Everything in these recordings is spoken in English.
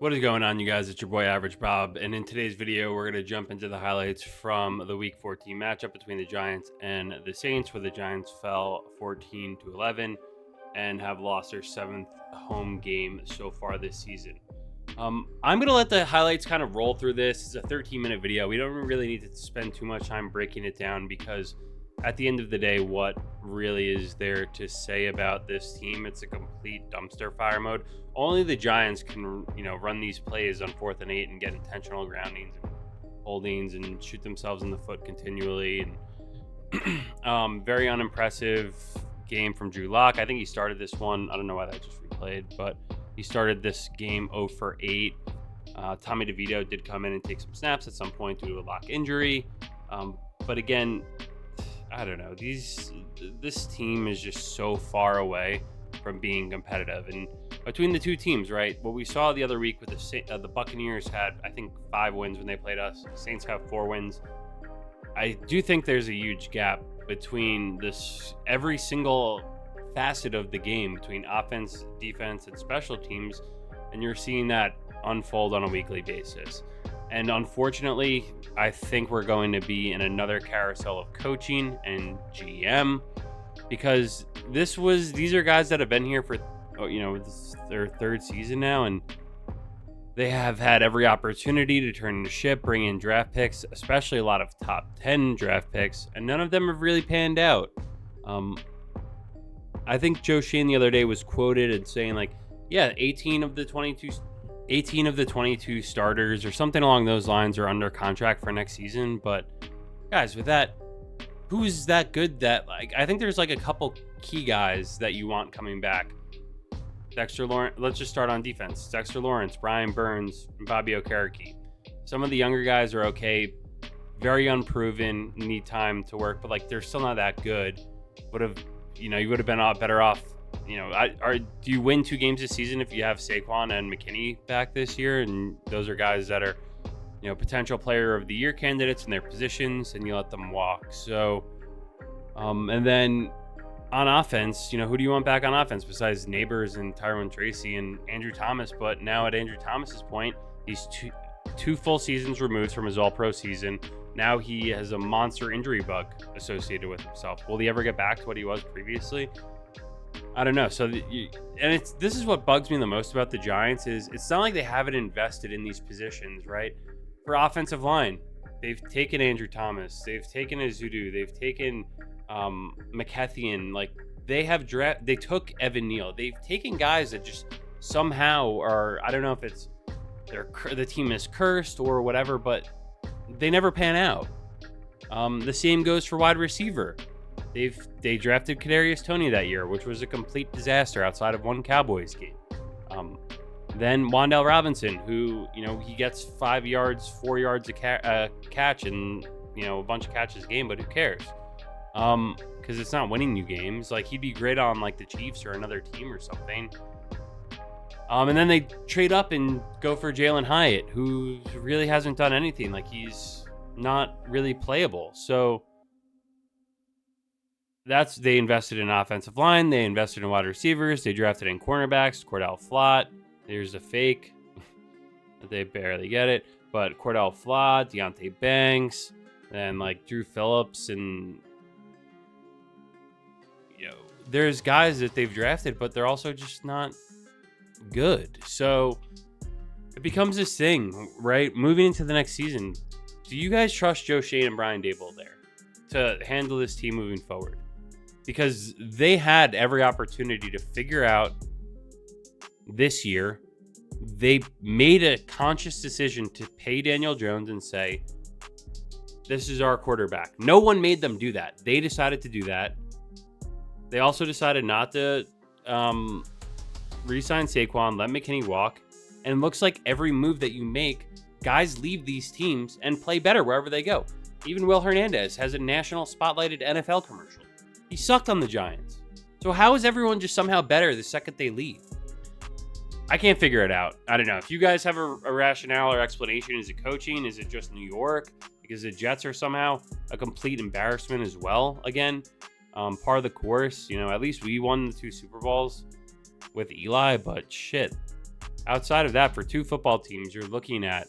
What is going on, you guys? It's your boy Average Bob, and in today's video, we're going to jump into the highlights from the Week 14 matchup between the Giants and the Saints, where the Giants fell 14-11 and have lost their 7th home game so far this season. I'm going to let the highlights kind of roll through this. It's a 13-minute video. We don't really need to spend too much time breaking it down because at the end of the day, what really is there to say about this team? It's a complete dumpster fire mode. Only the Giants can, run these plays on 4th and 8 and get intentional groundings and holdings and shoot themselves in the foot continually. And very unimpressive game from Drew Lock. I think he started this one. I don't know why that just replayed, but he started this game 0 for 8. Tommy DeVito did come in and take some snaps at some point due to a Lock injury. But again, I don't know. This team is just so far away from being competitive. And between the two teams, right? What we saw the other week with the Buccaneers had, I think, 5 wins when they played us. The Saints have 4 wins. I do think there's a huge gap between every single facet of the game between offense, defense, and special teams, and you're seeing that unfold on a weekly basis. And unfortunately, I think we're going to be in another carousel of coaching and GM, because these are guys that have been here for, this is their 3rd season now, and they have had every opportunity to turn the ship, bring in draft picks, especially a lot of top 10 draft picks, and none of them have really panned out. I think Joe Schoen the other day was quoted as saying, 18 of the 22 starters or something along those lines are under contract for next season. But guys, with that, who's that good that I think there's a couple key guys that you want coming back. Dexter Lawrence, let's just start on defense. Dexter Lawrence, Brian Burns, and Bobby Okereke. Some of the younger guys are okay, very unproven, need time to work, but they're still not that good. You would have been a lot better off. Do you win 2 games this season if you have Saquon and McKinney back this year? And those are guys that are, potential player of the year candidates in their positions, and you let them walk. So, and then on offense, who do you want back on offense besides Neighbors and Tyrone Tracy and Andrew Thomas? But now at Andrew Thomas's point, he's two full seasons removed from his All-Pro season. Now he has a monster injury bug associated with himself. Will he ever get back to what he was previously? I don't know. So, this is what bugs me the most about the Giants is it's not like they haven't invested in these positions, right? For offensive line, they've taken Andrew Thomas, they've taken Azudu, they've taken McKethian. They took Evan Neal. They've taken guys that just somehow are, I don't know if it's the team is cursed or whatever, but they never pan out. The same goes for wide receiver. They drafted Kadarius Toney that year, which was a complete disaster outside of one Cowboys game. Then Wan'Dale Robinson, who he gets 5 yards, 4 yards a catch, and a bunch of catches a game, but who cares? Because it's not winning you games. He'd be great on the Chiefs or another team or something. And then they trade up and go for Jalen Hyatt, who really hasn't done anything. He's not really playable. So they invested in offensive line. They invested in wide receivers. They drafted in cornerbacks. Cordell Flott. There's a fake. They barely get it. But Cordell Flott, Deontay Banks, and Drew Phillips, and there's guys that they've drafted, but they're also just not good. So it becomes this thing, right? Moving into the next season, do you guys trust Joe Schoen and Brian Daboll there to handle this team moving forward? Because they had every opportunity to figure out this year. They made a conscious decision to pay Daniel Jones and say, this is our quarterback. No one made them do that. They decided to do that. They also decided not to re-sign Saquon, let McKinney walk. And it looks like every move that you make, guys leave these teams and play better wherever they go. Even Will Hernandez has a national spotlighted NFL commercial. He sucked on the Giants. So how is everyone just somehow better the second they leave? I can't figure it out. I don't know. If you guys have a rationale or explanation, is it coaching? Is it just New York? Because the Jets are somehow a complete embarrassment as well. Again, par of the course. At least we won the 2 Super Bowls with Eli, but shit. outside of that, for two football teams, you're looking at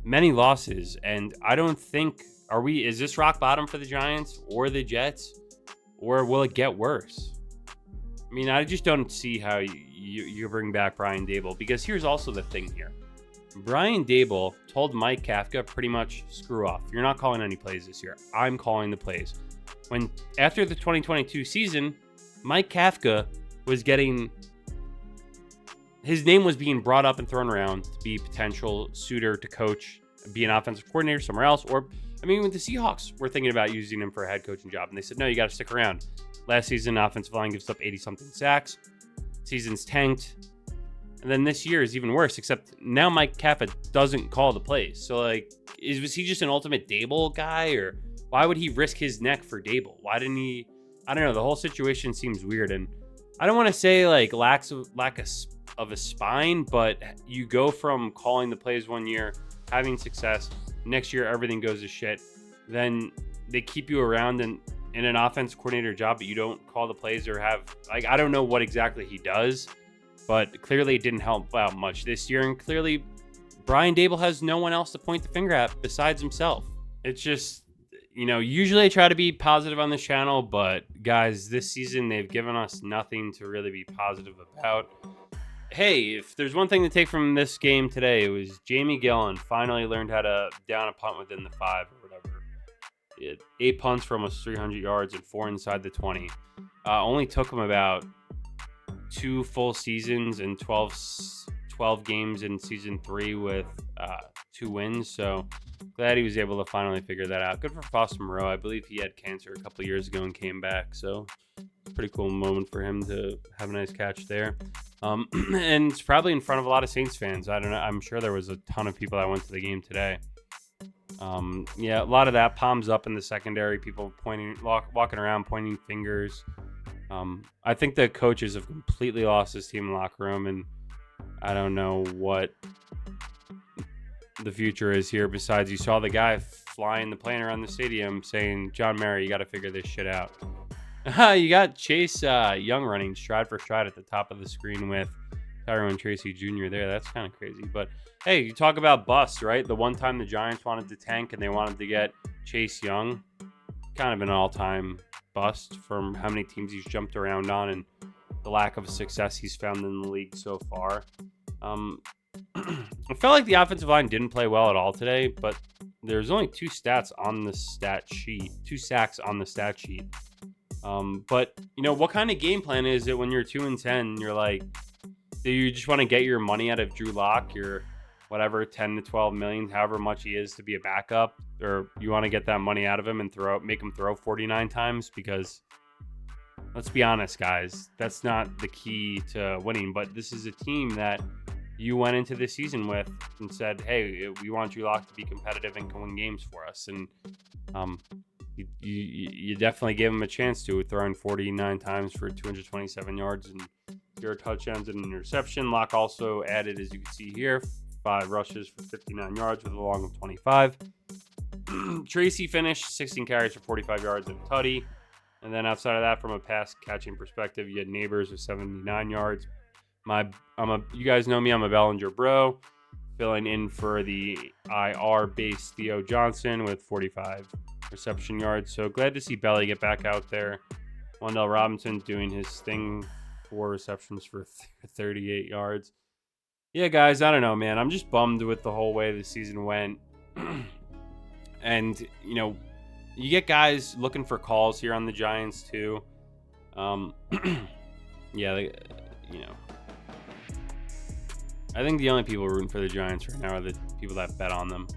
many losses. And I don't think, is this rock bottom for the Giants or the Jets? Or will it get worse? I mean, I just don't see how you bring back Brian Daboll, because here's also the thing here. Brian Daboll told Mike Kafka pretty much, screw off. You're not calling any plays this year. I'm calling the plays. When after the 2022 season, Mike Kafka was getting, his name was being brought up and thrown around to be potential suitor to coach, be an offensive coordinator somewhere else. Or, I mean, when the Seahawks were thinking about using him for a head coaching job, and they said, no, you got to stick around. Last season, offensive line gives up 80-something sacks. Season's tanked. And then this year is even worse, except now Mike Kafka doesn't call the plays. So, like, was he just an ultimate Daboll guy? Or why would he risk his neck for Daboll? Why didn't he? I don't know. The whole situation seems weird. And I don't want to say, like, lack of a spine, but you go from calling the plays one year, having success. Next year, everything goes to shit. Then they keep you around in an offense coordinator job, but you don't call the plays or have, like, I don't know what exactly he does. But clearly it didn't help out much this year. And clearly Brian Daboll has no one else to point the finger at besides himself. It's just, usually I try to be positive on this channel, but guys, this season they've given us nothing to really be positive about. Hey, if there's one thing to take from this game today, it was Jamie Gillan finally learned how to down a punt within the 5 or whatever. He had 8 punts for almost 300 yards and 4 inside the 20. Only took him about 2 full seasons and 12 games in season 3 with 2 wins. So glad he was able to finally figure that out. Good for Foster Moreau. I believe he had cancer a couple years ago and came back. So pretty cool moment for him to have a nice catch there. And it's probably in front of a lot of Saints fans. I don't know. I'm sure there was a ton of people that went to the game today. Yeah, a lot of that, palms up in the secondary, people walking around, pointing fingers. I think the coaches have completely lost this team in the locker room, and I don't know what the future is here. Besides, you saw the guy flying the plane around the stadium saying, John Mary, you got to figure this shit out. You got Chase Young running stride for stride at the top of the screen with Tyrone Tracy Jr. there. That's kind of crazy. But, hey, you talk about busts, right? The one time the Giants wanted to tank and they wanted to get Chase Young, kind of an all-time bust from how many teams he's jumped around on and the lack of success he's found in the league so far. I felt like the offensive line didn't play well at all today, but there's only 2 stats on the stat sheet, 2 sacks on the stat sheet. But what kind of game plan is it when you're 2-10? You're like, do you just want to get your money out of Drew Lock, your whatever 10 to 12 million, however much he is to be a backup, or you want to get that money out of him and make him throw 49 times? Because let's be honest, guys, that's not the key to winning. But this is a team that you went into the season with and said, hey, we want Drew Lock to be competitive and can win games for us. And you definitely gave him a chance to, throwing 49 times for 227 yards and 0 touchdowns and an interception. Lock also added, as you can see here, 5 rushes for 59 yards with a long of 25. Tracy finished 16 carries for 45 yards and a tutty. And then outside of that, from a pass catching perspective, you had Neighbors with 79 yards. You guys know me, I'm a Bellinger bro, filling in for the IR-based Theo Johnson with 45 reception yards. So glad to see Belly get back out there. Wan'Dale Robinson doing his thing, 4 receptions for 38 yards. Yeah, guys, I don't know, man. I'm just bummed with the whole way the season went. And, you get guys looking for calls here on the Giants, too. Yeah, I think the only people rooting for the Giants right now are the people that bet on them.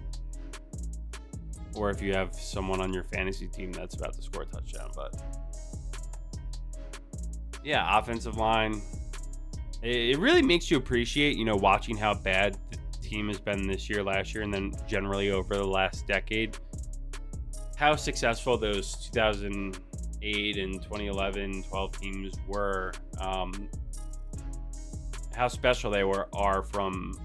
Or if you have someone on your fantasy team that's about to score a touchdown. But, yeah, offensive line. It really makes you appreciate, watching how bad the team has been this year, last year, and then generally over the last decade. How successful those 2008 and 2011, 12 teams were. How special they are from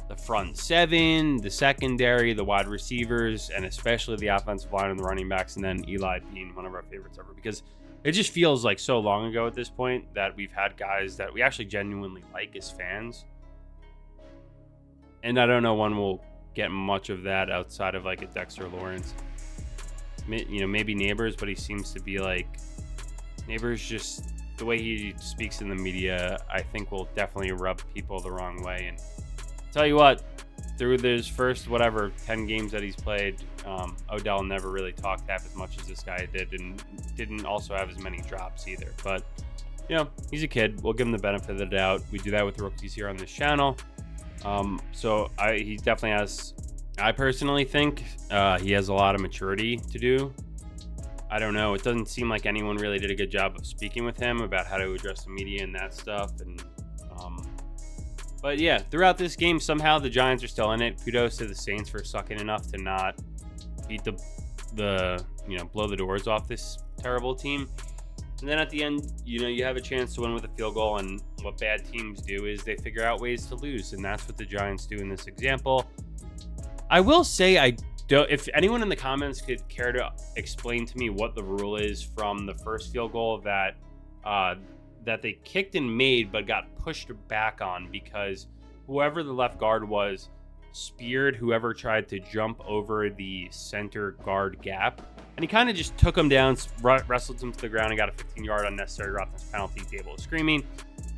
the front 7, the secondary, the wide receivers, and especially the offensive line and the running backs, and then Eli being one of our favorites ever. Because It just feels like so long ago at this point that we've had guys that we actually genuinely like as fans. And I don't know when we'll get much of that outside of like a Dexter Lawrence. Maybe Neighbors, but he seems to be like Neighbors. Just the way he speaks in the media, I think will definitely rub people the wrong way. And tell you what, through his first 10 games that he's played, Odell never really talked half as much as this guy did, and didn't also have as many drops either. But he's a kid. We'll give him the benefit of the doubt. We do that with the rookies here on this channel. He definitely has. I personally think he has a lot of maturity to do. I don't know. It doesn't seem like anyone really did a good job of speaking with him about how to address the media and that stuff. And but yeah, throughout this game, somehow the Giants are still in it. Kudos to the Saints for sucking enough to not beat blow the doors off this terrible team. And then at the end, you have a chance to win with a field goal. And what bad teams do is they figure out ways to lose, and that's what the Giants do in this example. I will say, if anyone in the comments could care to explain to me what the rule is from the first field goal that they kicked and made but got pushed back on, because whoever the left guard was speared whoever tried to jump over the center guard gap, and he kind of just took him down, wrestled him to the ground, and got a 15-yard unnecessary roughness penalty. Dable was screaming.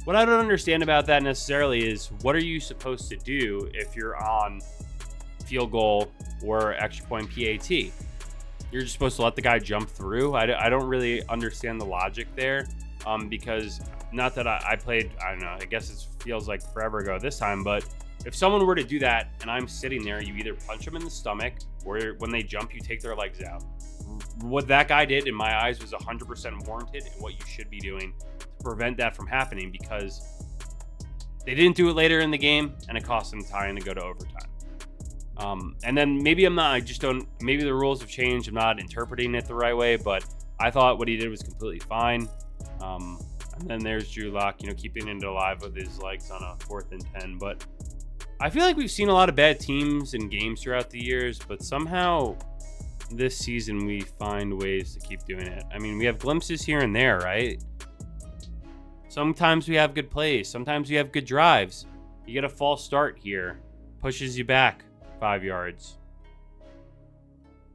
What I don't understand about that necessarily is, what are you supposed to do if you're on field goal or extra point PAT? You're just supposed to let the guy jump through? I don't really understand the logic there. Because not that I played, I don't know, I guess it feels like forever ago this time, but if someone were to do that and I'm sitting there, you either punch them in the stomach, or when they jump, you take their legs out. What that guy did, in my eyes, was 100% warranted, and what you should be doing to prevent that from happening, because they didn't do it later in the game, and it cost them time to go to overtime. And then maybe maybe the rules have changed, I'm not interpreting it the right way, but I thought what he did was completely fine. And then there's Drew Lock, keeping it alive with his legs on a 4th and 10. But I feel like we've seen a lot of bad teams and games throughout the years, but somehow this season we find ways to keep doing it. I mean, we have glimpses here and there, right? Sometimes we have good plays. Sometimes we have good drives. You get a false start here, pushes you back 5 yards.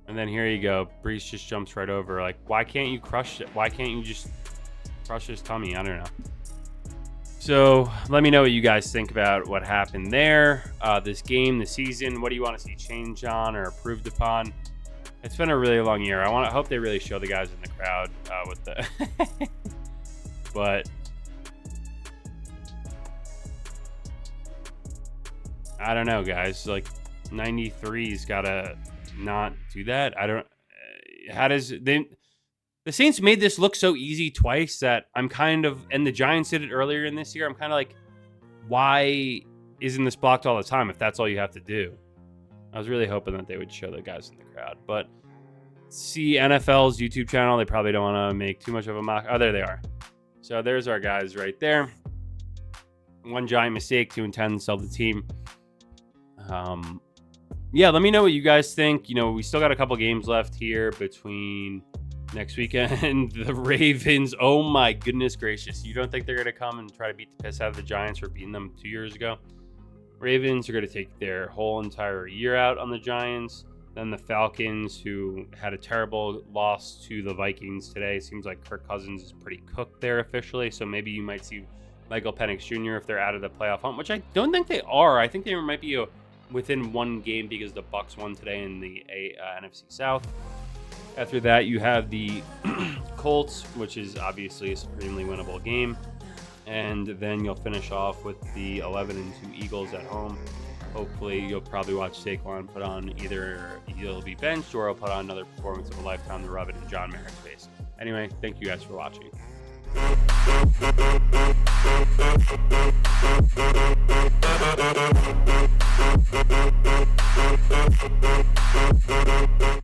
And then here you go. Brees just jumps right over. Like, why can't you crush it? Why can't you just crush his tummy? I don't know. So let me know what you guys think about what happened there. This game, the season. What do you want to see changed on or improved upon? It's been a really long year. I hope they really show the guys in the crowd with the. But I don't know, guys. Like 93's gotta not do that. I don't. How does they? The Saints made this look so easy twice that I'm kind of, and the Giants did it earlier in this year. I'm kind of like, why isn't this blocked all the time if that's all you have to do? I was really hoping that they would show the guys in the crowd, but see NFL's YouTube channel. They probably don't want to make too much of a mock. Oh, there they are. So there's our guys right there. One giant mistake, 2-10, sell the team. Yeah, let me know what you guys think. We still got a couple games left here between next weekend. The Ravens, oh my goodness gracious. You don't think they're going to come and try to beat the piss out of the Giants for beating them 2 years ago? Ravens are going to take their whole entire year out on the Giants. Then the Falcons, who had a terrible loss to the Vikings today. Seems like Kirk Cousins is pretty cooked there officially. So maybe you might see Michael Penix Jr. if they're out of the playoff hunt, which I don't think they are. I think they might be within one game because the Bucs won today in the NFC South. After that, you have the Colts, which is obviously a supremely winnable game. And then you'll finish off with the 11-2 Eagles at home. Hopefully, you'll probably watch Saquon put on either he'll be benched or he'll put on another performance of a lifetime to rub it in John Merrick's face. Anyway, thank you guys for watching.